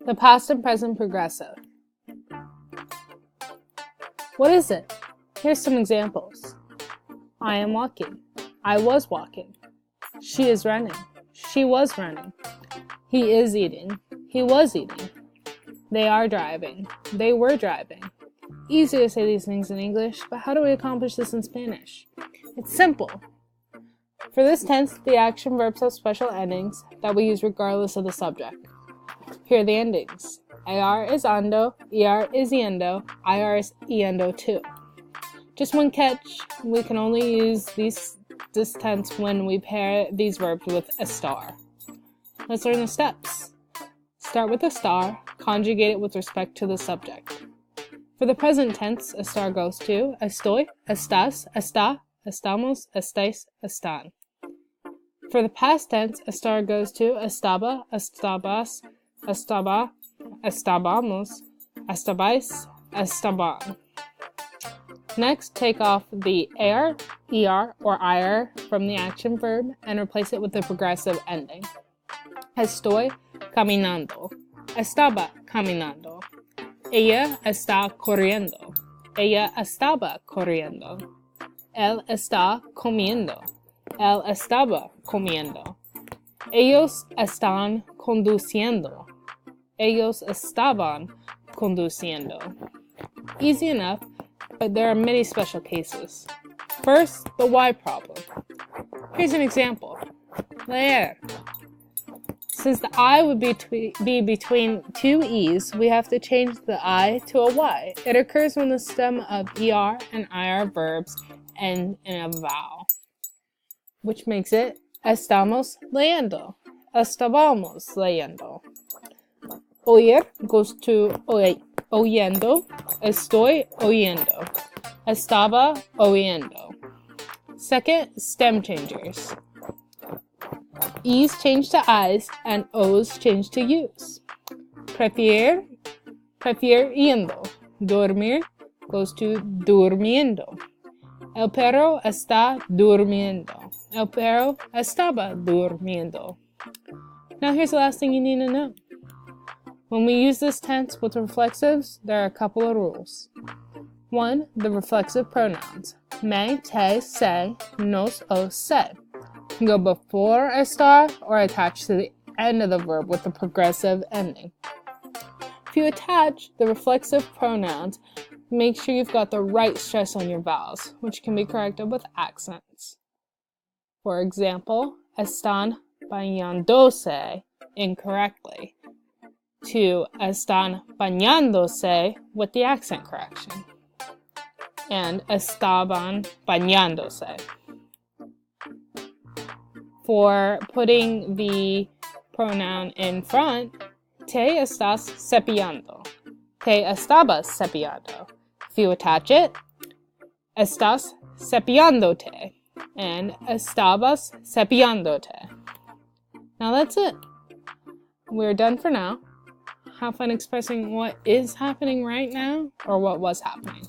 The past and present progressive. What is it? Here's some examples. I am walking. I was walking. She is running. She was running. He is eating. He was eating. They are driving. They were driving. Easy to say these things in English, but how do we accomplish this in Spanish? It's simple. For this tense, the action verbs have special endings that we use regardless of the subject. Here are the endings. AR is ando, ER is yendo, IR is yendo too. Just one catch, we can only use this tense when we pair these verbs with a star. Let's learn the steps. Start with a star, conjugate it with respect to the subject. For the present tense, a star goes to estoy, estás, está, estamos, estáis, están. For the past tense, a star goes to estaba, estabas, estaba, estábamos, estabais, estaban. Next, take off the er, or ir from the action verb and replace it with the progressive ending. Estoy caminando. Estaba caminando. Ella está corriendo. Ella estaba corriendo. Él está comiendo. Él estaba comiendo. Ellos están conduciendo. Ellos estaban conduciendo. Easy enough, but there are many special cases. First, the why problem. Here's an example. Leer. Since the I would be between two E's, we have to change the I to a Y. It occurs when the stem of ER and IR verbs end in a vowel, which makes it estamos leyendo, estábamos leyendo. Oír goes to oyendo, estoy oyendo, estaba oyendo. Second, stem changers. E's change to I's and O's change to U's. Prefiero yendo. Dormir goes to durmiendo. El perro está durmiendo. El perro estaba durmiendo. Now here's the last thing you need to know. When we use this tense with reflexives, there are a couple of rules. 1. The reflexive pronouns. Me, te, se, nos, os, se. Can go before a star or attached to the end of the verb with a progressive ending. If you attach the reflexive pronouns, make sure you've got the right stress on your vowels, which can be corrected with accents. For example, están bañándose incorrectly to están bañándose with the accent correction, and estaban bañándose. For putting the pronoun in front, te estás cepillando, te estabas cepillando. If you attach it, estás cepillándote, and estabas cepillándote. Now that's it. We're done for now. Have fun expressing what is happening right now, or what was happening.